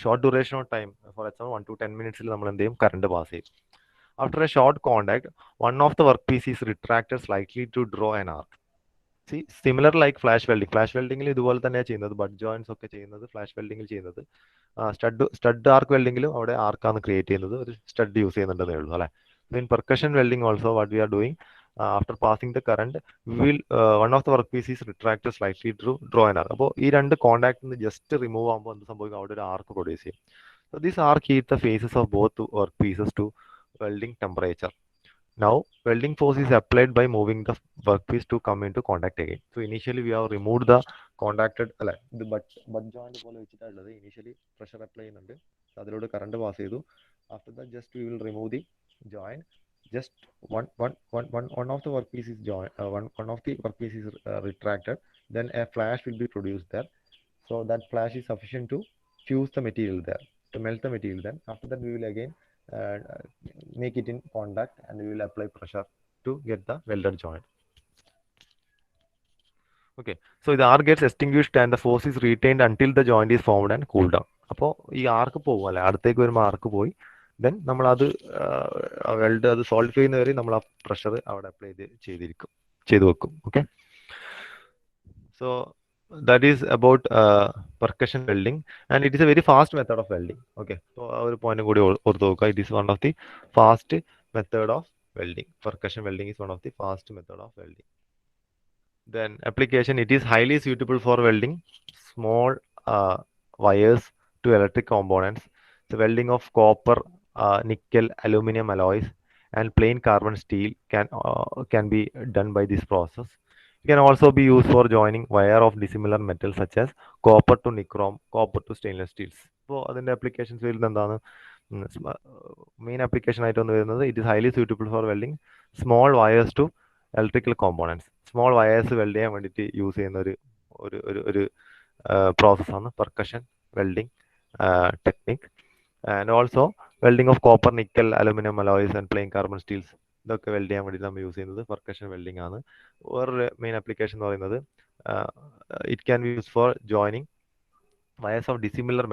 short duration of time, for example 1 to 10 minutes നമ്മൾ എന്ത് ചെയ്യും, കറണ്ട് പാസ് ചെയ്യും. After a short contact, one of the work piece is retracted slightly to draw an arc. Similar like flash വെൽഡിങ്ങിൽ ഇതുപോലെ തന്നെയാണ് ചെയ്യുന്നത്. ബട്ട് ജോയിൻസ് ഒക്കെ ചെയ്യുന്നത് ഫ്ലാഷ് വെൽഡിങ്ങിൽ ചെയ്യുന്നത്. സ്റ്റഡ് ആർക്ക് വെൽഡിങ്ങിലും അവിടെ ആർക്കാണ് ക്രിയേറ്റ് ചെയ്യുന്നത്, ഒരു സ്റ്റഡ് യൂസ് ചെയ്യുന്നുണ്ടെന്നേ ഉള്ളൂ അല്ലേ. In percussion welding also what we are doing, after passing the current will one of the work piece is retracted slightly to draw an arc. അപ്പോൾ ഈ രണ്ട് കോൺടാക്ട് ജസ്റ്റ് റിമൂവ് ആകുമ്പോൾ എന്ത് സംഭവിക്കും, അവിടെ ഒരു ആർക്ക് പ്രൊഡ്യൂസ് ചെയ്യും. So this arc heats the faces of both work pieces to welding temperature. Now welding force is applied by moving the workpiece to come into contact again. So initially we have removed the contacted അല്ല ഇത് but joint പോലെ വെച്ചിട്ടുള്ളത് initially pressure apply ചെയ്യുന്നുണ്ട് അതിലൂടെ current pass ചെയ്തു. After that just we will remove the joint. Just one of the workpiece is one of the workpiece is retracted. Then a flash will be produced there. So that flash is sufficient to fuse the material there, to melt the material. Then after that we will again uh, make it in contact and we will apply pressure to get the welded joint. Okay, so the R gets extinguished and the force is retained until the joint is formed and cooled down. അപ്പോൾ ഈ ആർക്ക് പോകും അല്ലെ, അടുത്തേക്ക് വരുമ്പോൾ ആർക്ക് പോയി, then നമ്മളത് weld അത് solve ചെയ്യുന്ന വരെ നമ്മൾ ആ പ്രഷർ അവിടെ അപ്ലൈ ചെയ്ത് വെക്കും. Okay, so that is about percussion welding and it is a very fast method of welding. Okay, so our point കൂടി ഓർത്ത് നോക്കുക, it is one of the fast method of welding. Percussion welding is one of the fast method of welding. Then application, it is highly suitable for welding small wires to electric components. The welding of copper, nickel, aluminum alloys and plain carbon steel can be done by this process. It can also be used for joining wire of dissimilar metals such as copper to nichrome, copper to stainless steels. So അതിന്റെ applications വരുന്നത് എന്താണ്? Main application ആയിട്ട് വന്ന് വരുന്നത്, it is highly suitable for welding small wires to electrical components. Small wires weld ചെയ്യാൻ വേണ്ടിയിട്ട് use ചെയ്യുന്ന ഒരു പ്രോസസ്സാണ് percussion welding technique. And also welding of copper, nickel, aluminium alloys and plain carbon steels, ഇതൊക്കെ weld ചെയ്യാൻ വേണ്ടി നമ്മൾ use ചെയ്യുന്നത് പെർക്കഷൻ വെൽഡിംഗ് ആണ്. വേറൊരു മെയിൻ ആപ്ലിക്കേഷൻ എന്ന് പറയുന്നത് it can be use for joining wires of dissimilar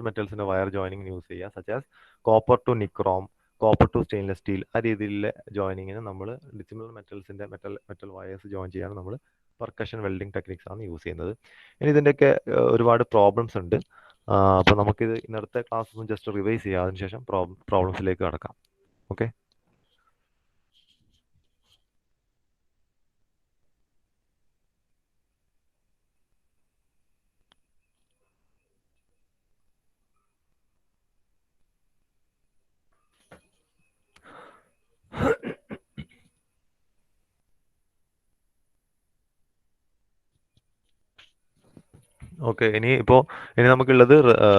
മെറ്റൽസിന്റെ വയർ ജോയിനിങ് യൂസ് ചെയ്യുക, such as copper to nichrome, copper to stainless steel. ആ രീതിയിലെ ജോയിനിങ്ങിന് നമ്മൾ ഡിസിമിലർ മെറ്റൽസിന്റെ മെറ്റൽ വയേഴ്സ് ജോയിൻ ചെയ്യാൻ നമ്മൾ പെർക്കഷൻ വെൽഡിംഗ് ടെക്നിക്സ് ആണ് യൂസ് ചെയ്യുന്നത്. ഇനി ഇതിൻ്റെയൊക്കെ ഒരുപാട് പ്രോബ്ലംസ് ഉണ്ട്. അപ്പോൾ നമുക്കിത് ഇന്നത്തെ ക്ലാസ് ഒന്ന് ജസ്റ്റ് റിവൈസ് ചെയ്യാം, അതിനുശേഷം പ്രോബ്ലംസിലേക്ക് കടക്കാം. Okay, okay. ഇനി നമുക്കുള്ളത്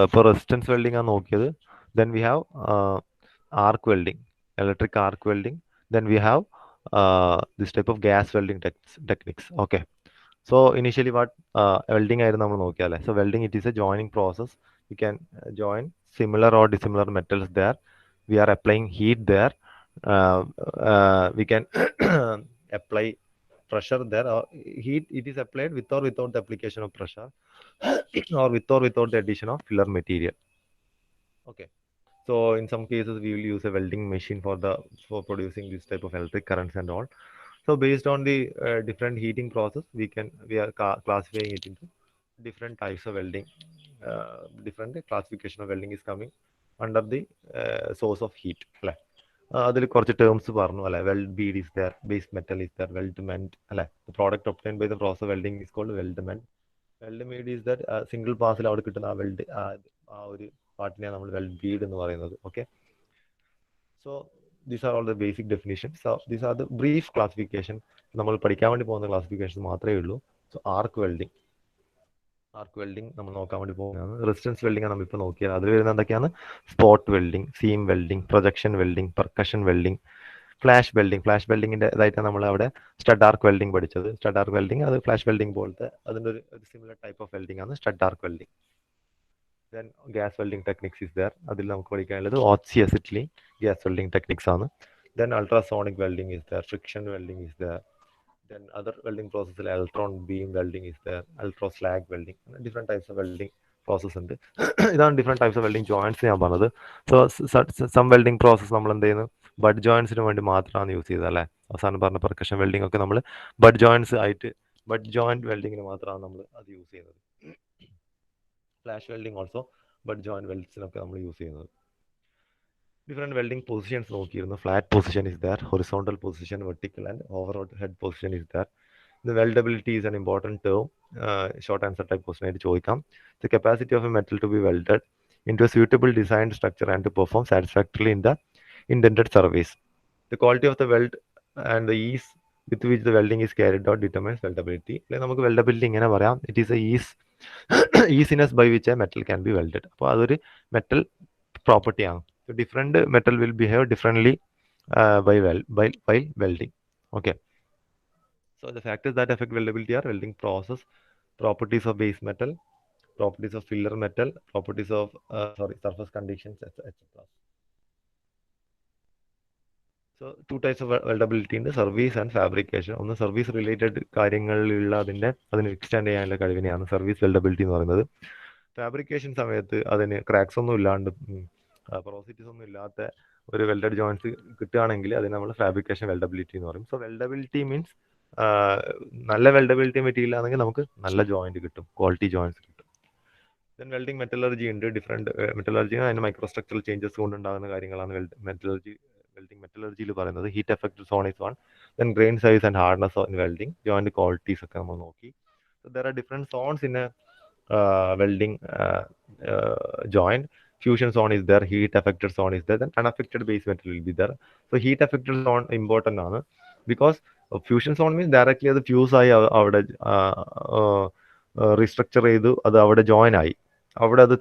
ഇപ്പോൾ റെസിസ്റ്റൻസ് വെൽഡിംഗ് ആണ് നോക്കിയത്. Then we have arc welding, electric arc welding. Then we have this type of gas welding techniques. Okay, so initially what welding ആയിരുന്നു നമ്മൾ നോക്കിയാലേ. So welding, it is a joining process. We can join similar or dissimilar metals there. We are applying heat there. We can apply pressure there. Heat, it is applied with or without the application of pressure or with or without the addition of filler material. Okay, so in some cases we will use a welding machine for producing this type of electric currents and all. So based on the different heating process, we are classifying it into different types of welding. Different classification of welding is coming under the source of heat. അതിൽ കുറച്ച് terms പറഞ്ഞു അല്ലെ. Weld bead is there, base metal is there, weldment അല്ലെ. The product obtained by the process of welding is called weldment. Weldment is that single പാസിൽ അവിടെ കിട്ടുന്ന ആ weld, ആ ഒരു പാർട്ടിനെയാണ് നമ്മൾ വെൽഡ് ബീഡ് എന്ന് പറയുന്നത്. Okay, so these are all the basic definitions. So these are the brief classification. നമ്മൾ പഠിക്കാൻ വേണ്ടി പോകുന്ന ക്ലാസിഫിക്കേഷൻ മാത്രമേ ഉള്ളൂ. സോ ആർക്ക് വെൽഡിങ് നമ്മൾ നോക്കാൻ വേണ്ടി പോകുന്നതാണ്. റെസിസ്റ്റൻസ് വെൽഡിംഗ് ആണ് നമ്മളിപ്പോൾ നോക്കിയത്. അതിൽ വരുന്ന എന്തൊക്കെയാണ്? Spot welding, seam welding, projection welding, percussion welding, flash വെൽഡിങ്ങിന്റെ ഇതായിട്ടാണ് നമ്മൾ അവിടെ സ്റ്റഡ് ആർക്ക് വെൽഡിംഗ് പഠിച്ചത്. സ്റ്റഡ് ആർക്ക് വെൽഡിംഗ് അത് ഫ്ലാഷ് വെൽഡിംഗ് പോലത്തെ അതിൻ്റെ ഒരു സിമിലർ ടൈപ്പ് ഓഫ് വെൽഡിംഗ് ആണ് stud arc welding. Then gas welding techniques is there. അതിൽ നമുക്ക് പഠിക്കാനുള്ളത് oxy acetylene gas welding techniques ആണ്. Then ultrasonic welding is there, friction welding is there. Then other welding process, electron beam welding is there, ultra slag welding, different types of welding process ഉണ്ട്. ഇതാണ് different types of welding joints ഞാൻ പറഞ്ഞത്. So some welding process നമ്മൾ എന്ത് ചെയ്യുന്നു, bud ജോയിന്റ്സിന് വേണ്ടി മാത്രമാണ് use ചെയ്തത് അല്ലേ. അവസാനം പറഞ്ഞ പെർക്കഷൻ വെൽഡിംഗ് ഒക്കെ നമ്മൾ ബഡ് ജോയിന്റ് വെൽഡിങ്ങിന് മാത്രമാണ് നമ്മൾ അത് യൂസ് ചെയ്യുന്നത്. Flash welding also butt joint വെൽഡ്സിനൊക്കെ നമ്മൾ യൂസ് ചെയ്യുന്നത്. ഡിഫറെൻറ്റ് വെൽഡിംഗ് പൊസിഷൻസ് നോക്കിയിരുന്നു. Flat position is there, horizontal position, vertical and overhead position is there. The weldability is an important term. Short answer type question ആയിട്ട് ചോദിക്കാം. The capacity of a metal to be welded into a suitable designed structure and to perform satisfactorily in the intended service. The quality of the weld and the ease with which the welding is carried out determines weldability. നമുക്ക് weldability ഇങ്ങനെ പറയാം, it is a easiness by which a metal can be welded. അപ്പോൾ അതൊരു metal property ആണ്. So different metal will behave differently while welding. Okay. So the factors that affect weldability are welding process, properties of base metal, properties of filler metal, properties of surface conditions, etc. So two types of weldability ഉണ്ട്, service and fabrication. ഒന്ന് service related കാര്യങ്ങളിലുള്ള അതിന് extend ചെയ്യാനുള്ള കഴിവിനെയാണ് service weldability എന്ന് പറയുന്നത്. Fabrication സമയത്ത് അതിന് cracks ഒന്നും ഇല്ലാണ്ട് പോറോസിറ്റീസ് ഒന്നും ഇല്ലാത്ത ഒരു വെൽഡഡ് ജോയിൻസ് കിട്ടുകയാണെങ്കിൽ അതിന് നമ്മൾ ഫാബ്രിക്കേഷൻ വെൽഡബിലിറ്റി എന്ന് പറയും. സോ വെൽഡബിലിറ്റി മീൻസ് നല്ല വെൽഡബിലിറ്റി മെറ്റീരിയൽ ആണെങ്കിൽ നമുക്ക് നല്ല ജോയിന്റ് കിട്ടും, ക്വാളിറ്റി ജോയിൻസ് കിട്ടും. ദെൻ വെൽഡിംഗ് മെറ്റലർജി ഉണ്ട്, ഡിഫറെൻറ്റ് മെറ്റലർജി അതിന് മൈക്രോസ്ട്രക്ചറൽ ചേഞ്ചസ് കൊണ്ടുണ്ടാകുന്ന കാര്യങ്ങളാണ് വെൽഡിംഗ് മെറ്റലർജിയിൽ പറയുന്നത്. Heat affected zone is one. Then grain size and hardness in welding, joint qualities ഒക്കെ നമ്മൾ നോക്കി. So there are different zones in a welding joint. Fusion zone is there, heat affected zone is there, then unaffected base metal will be there. So heat affected zone important ആണ്, because fusion zone means directly അത് fuse ആയി അവിടെ restructure ചെയ്തു അത് അവിടെ join ആയി, അവിടെ അത്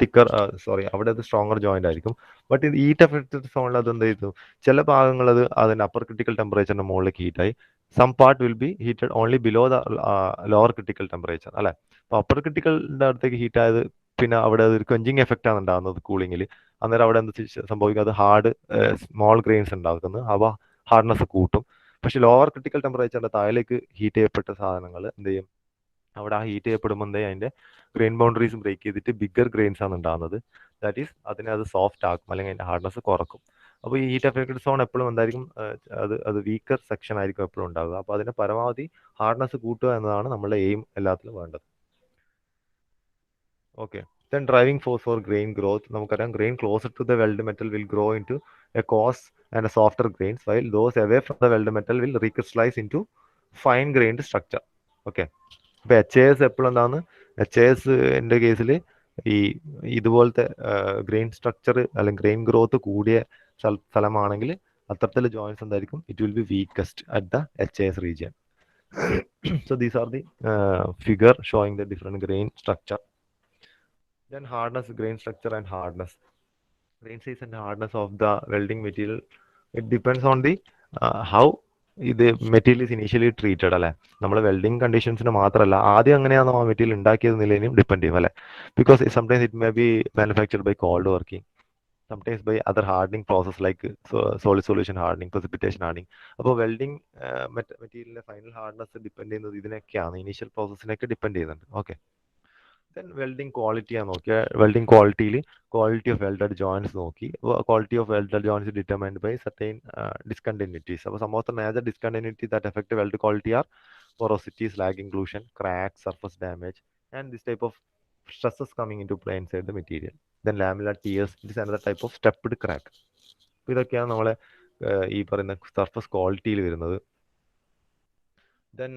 അവിടെ അത് സ്ട്രോങ്ങർ ജോയിന്റ് ആയിരിക്കും. ബട്ട് ഇത് ഹീറ്റ് അഫക്റ്റഡ് സോണിൽ അത് എന്ത് ചെയ്തു, ചില ഭാഗങ്ങൾ അത് അതിൻ്റെ അപ്പർ ക്രിട്ടിക്കൽ ടെമ്പറേച്ചറിന്റെ മുകളിലേക്ക് ഹീറ്റായി. Some part will be heated only below the lower critical temperature അല്ലെ. അപ്പോൾ അപ്പർ ക്രിട്ടിക്കലിന്റെ അടുത്തേക്ക് ഹീറ്റ് ആയത് പിന്നെ അവിടെ ഒരു ക്വഞ്ചിങ് എഫക്റ്റ് ആണ് ഉണ്ടാകുന്നത് കൂളിങ്ങിൽ. അന്നേരം അവിടെ എന്ത് സംഭവിക്കും, അത് ഹാർഡ് സ്മോൾ ഗ്രെയിൻസ് ഉണ്ടാക്കുന്നത്, അവ ഹാർഡ്നെസ് കൂട്ടും. പക്ഷെ ലോവർ ക്രിട്ടിക്കൽ ടെമ്പറേച്ചറിന്റെ താഴേക്ക് ഹീറ്റ് ചെയ്യപ്പെട്ട സാധനങ്ങൾ എന്ത് ചെയ്യും, അവിടെ ആ ഹീറ്റ് ചെയ്യപ്പെടുമ്പോൾ അതിന്റെ ഗ്രെയിൻ ബൗണ്ടറീസ് ബ്രേക്ക് ചെയ്തിട്ട് ബിഗ്ഗർ ഗ്രെയിൻസ് ആണ് ഉണ്ടാകുന്നത്. ദാറ്റ് ഈസ് അതിനെ അത് സോഫ്റ്റ് ആക്കും, അല്ലെങ്കിൽ അതിന്റെ ഹാർഡ്നെസ് കുറക്കും. അപ്പോൾ ഈ ഹീറ്റ് അഫക്റ്റഡ് സോൺ എപ്പോഴും എന്തായിരിക്കും, അത് വീക്കർ സെക്ഷൻ ആയിരിക്കും എപ്പോഴും ഉണ്ടാവുക. അപ്പോൾ അതിനെ പരമാവധി ഹാർഡ്നെസ് കൂട്ടുക എന്നതാണ് നമ്മളുടെ എയിം എല്ലാത്തിലും വേണ്ടത്. Okay. Then driving force for grain growth. നമുക്കറിയാം grain closer to the weld metal will grow into a coarse and a softer grains, while those away from the weld metal will recrystallize into fine grained structure. Okay. ഇപ്പൊ HAS എപ്പോഴും എന്താണ്, HASന്റെ കേസിൽ ഈ ഇതുപോലത്തെ grain structure അല്ലെങ്കിൽ grain growth കൂടിയ സ്ഥലമാണെങ്കിൽ അത്തരത്തിലെ ജോയിൻസ് എന്തായിരിക്കും, it will be weakest at the HAS region. So these are the figure showing the different grain structure. Then hardness, grain structure and hardness. Grain size and hardness of the welding material, it depends on the how ഇത് material is initially treated അല്ലെ. നമ്മൾ welding കണ്ടീഷൻസിന് മാത്രമല്ല, ആദ്യം അങ്ങനെയാണോ ആ material ഉണ്ടാക്കിയത് നിലയിലും depend ചെയ്യും അല്ലെ. Because sometimes it may be manufactured by cold working, sometimes by other hardening process like solid solution hardening, precipitation hardening. അപ്പോൾ വെൽഡിങ് മെറ്റീരിയലിന്റെ ഫൈനൽ ഹാർഡ്നെസ് ഡിപ്പെൻഡ് ചെയ്യുന്നത് ഇതിനൊക്കെയാണ്, ഇനീഷ്യൽ പ്രോസസ്സിനൊക്കെ ഡിപ്പെൻഡ് ചെയ്യുന്നുണ്ട്. ഓക്കെ. ദെൻ വെൽഡിങ് ക്വാളിറ്റി ആണ് നോക്കിയ. വെൽഡിങ് ക്വാളിറ്റിയിൽ quality of welded joints നോക്കി. Quality of welded joints determined by certain discontinuities. അപ്പോൾ some of the major discontinuity that effect weld quality are porosity, slag inclusion, cracks, surface damage, and this type of stresses coming into play inside the material. Then lamellar tears, this is another type of stepped crack. ഇതൊക്കെയാണ് നമ്മളെ ഈ പറയുന്ന surface ക്വാളിറ്റിയിൽ വരുന്നത്. Then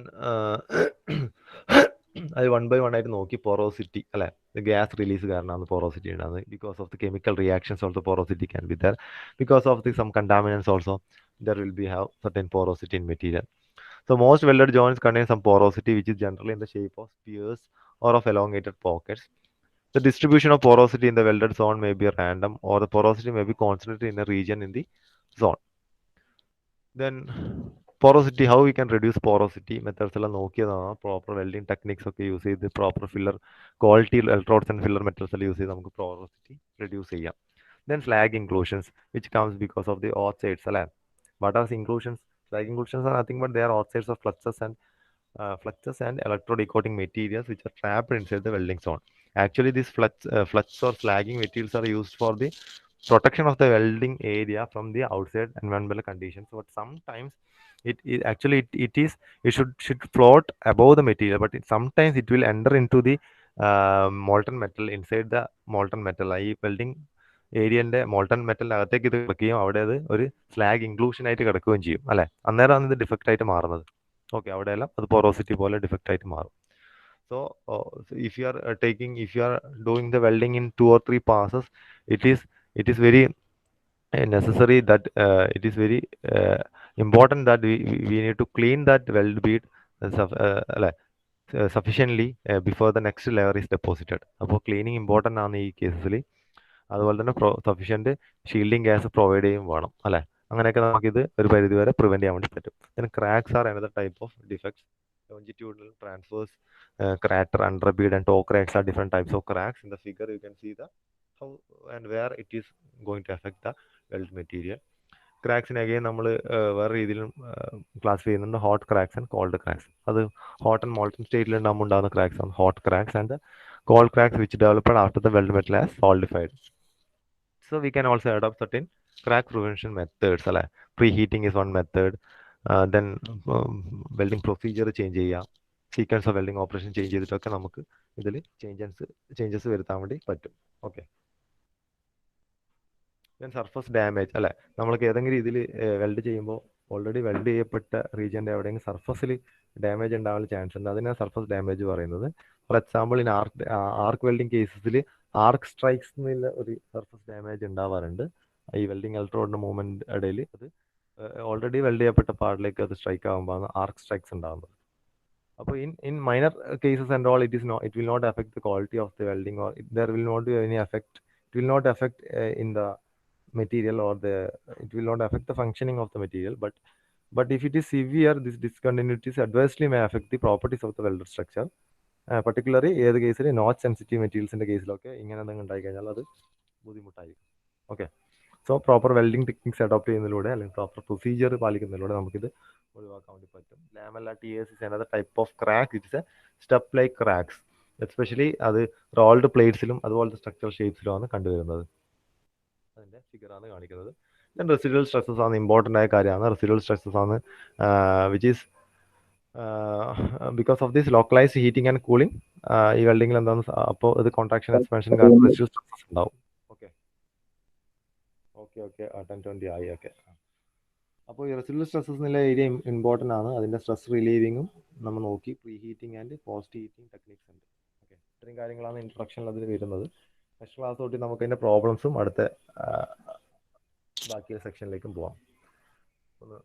അത് 1 by 1 ആയിട്ട് നോക്കി. Porosity അല്ലെ, ഗ്യാസ് റിലീസ് കാരണമാണ് പോറോസിറ്റി ഉണ്ടാകുന്നത്. Because of the chemical reactions also porosity can be there. Because of the sum contaminants also there will B have certain porosity in material. So most welded joints contain some porosity, which is generally in the shape of spheres or of elongated pockets. The distribution of porosity in the welded zone may be random, or the porosity may be concentrated in a region in the zone. Then porosity, how we can reduce porosity methods എല്ലാം നോക്കിയതാണ്. Proper welding techniques ഒക്കെ use ചെയ്ത് proper filler quality electrodes and filler metals എല്ലാം use ചെയ്ത് നമുക്ക് porosity reduce ചെയ്യാം. Then slag inclusions, which comes because of the oxides അല്ലേ. What are inclusions? Slag inclusions are nothing but they are oxides of fluxes and electrodecoating materials which are trapped inside the welding zone. Actually, these flux or slagging materials are used for the protection of the welding area from the outside environmental conditions. But sometimes it should float above the material, but sometimes it will enter into the molten metal inside the molten metal. ഈ welding ഏരിയന്റെ molten മെറ്റലിനകത്തേക്ക് ഇത് കിടക്കുകയും അവിടെ അത് ഒരു slag inclusion ആയിട്ട് കിടക്കുകയും ചെയ്യും അല്ലെ. അന്നേരമാണ് ഇത് ഡിഫക്റ്റ് ആയിട്ട് മാറുന്നത്. ഓക്കെ. അവിടെയെല്ലാം അത് പോറോസിറ്റി പോലെ ഡിഫക്റ്റ് ആയിട്ട് മാറും. So if you are doing the welding in 2 or 3 passes, it is very necessary that it is very important that we need to clean that weld bead sufficiently before the next layer is deposited. അപ്പോൾ cleaning important ആണ് ഈ കേസസിൽ. അതുപോലെ തന്നെ sufficient shielding gas provide ചെയ്യും വേണം അല്ലേ. അങ്ങനെയൊക്കെ നമുക്കിത് ഒരു പരിധി വരെ പ്രിവെൻറ്റ് ചെയ്യാൻ വേണ്ടി പറ്റും. then cracks are another type of defects. Longitudinal transverse crater, underbead and toe cracks are different types of cracks. In the figure you can see the how and where it is going to affect the weld material. ക്രാക്സിന് again നമ്മൾ വേറെ രീതിയിലും classify ചെയ്യുന്നുണ്ട്, hot cracks and cold cracks. അത് hot and molten സ്റ്റേറ്റിലുണ്ടാകുമ്പോൾ ഉണ്ടാകുന്ന cracks ആണ് hot cracks, and cold cracks which developed after the weld metal has solidified. So we can also adopt certain crack prevention methods അല്ലേ. Preheating is one method. Then welding procedure change ചെയ്യുക, sequence of welding operation change ചെയ്തിട്ടൊക്കെ നമുക്ക് ഇതിൽ changes വരുത്താൻ വേണ്ടി പറ്റും. Okay. Then surface damage അല്ലേ. നമ്മൾക്ക് ഏതെങ്കിലും രീതിയിൽ വെൽഡ് ചെയ്യുമ്പോൾ ഓൾറെഡി വെൽഡ് ചെയ്യപ്പെട്ട റീജിയൻ്റെ എവിടെയെങ്കിലും സർഫസിൽ ഡാമേജ് ഉണ്ടാവാനുള്ള ചാൻസ് ഉണ്ട്. അതിനാണ് സർഫസ് ഡാമേജ് പറയുന്നത്. For example in arc welding കേസസിൽ ആർക്ക് സ്ട്രൈക്സ് എന്നുള്ള ഒരു സർഫസ് ഡാമേജ് ഉണ്ടാവാറുണ്ട്. ഈ വെൽഡിങ് ഇലക്ട്രോഡിൻ്റെ മൂവ്മെൻറ്റ് ഇടയിൽ അത് ഓൾറെഡി വെൽഡ് ചെയ്യപ്പെട്ട പാർട്ടിലേക്ക് അത് സ്ട്രൈക്ക് ആകുമ്പോഴാണ് ആർക്ക് സ്ട്രൈക്സ് ഉണ്ടാകുന്നത്. അപ്പോൾ in minor cases and all it will not effect the quality of the welding, or there will not be any effect. It will not effect in the material, or it will not affect the functioning of the material, but if it is severe, this discontinuities adversely may affect the properties of the welded structure. Particularly ഏത് കേസിൽ not sensitive മെറ്റീരിയൽസിൻ്റെ കേസിലൊക്കെ ഇങ്ങനെ എന്തെങ്കിലും ഉണ്ടായി കഴിഞ്ഞാൽ അത് ബുദ്ധിമുട്ടായിരിക്കും. Okay. So proper welding techniques adopt ചെയ്യുന്നതിലൂടെ അല്ലെങ്കിൽ പ്രോപ്പർ പ്രൊസീജിയർ പാലിക്കുന്നതിലൂടെ നമുക്കിത് ഒഴിവാക്കാൻ വേണ്ടി പറ്റും. Lamella tears is another type of crack. It's A step like cracks. Especially അത് റോൾഡ് പ്ലേറ്റ്സിലും അതുപോലത്തെ സ്ട്രക്ചറൽ ഷേപ്സിലുമാണ് കണ്ടുവരുന്നത്. അതിൻ്റെ ഫിഗറാണ് കാണിക്കുന്നത്. ദെൻ റെസിഡ്യുവൽ സ്ട്രെസ്സസ് ആണ് ഇമ്പോർട്ടൻ്റ് ആയ കാര്യമാണ്. റെസിഡ്യുവൽ സ്ട്രെസ്സസ് ആണ് which is because of this localised heating and cooling. ഈ വെൽഡിങ്ങിൽ എന്താണ് അപ്പോൾ ഇത് കോൺട്രാക്ഷൻ എക്സ്പാൻഷൻ കാരണം റെസിഡ്യുവൽ സ്ട്രെസ്സസ് ഉണ്ടാവും. ഓക്കെ ഓക്കെ ഓക്കെ 10-20 ആയി. ഓക്കെ. അപ്പോൾ ഈ റെസിഡ്യുവൽ സ്ട്രെസ്സസ് എന്നുള്ള ഏരിയ ഇമ്പോർട്ടൻ്റ് ആണ്. അതിൻ്റെ സ്ട്രെസ് റിലീവിങ്ങും നമ്മൾ നോക്കി. Pre heating and post heating techniques ഉണ്ട്. ഓക്കെ. ഇത്രയും കാര്യങ്ങളാണ് ഇൻട്രൊഡക്ഷനിൽ അതിൽ വരുന്നത്. നെക്സ്റ്റ് ക്ലാസ് തൊട്ട് നമുക്ക് അതിൻ്റെ പ്രോബ്ലംസും അടുത്ത ബാക്കിയുള്ള സെക്ഷനിലേക്കും പോവാം. ഒന്ന്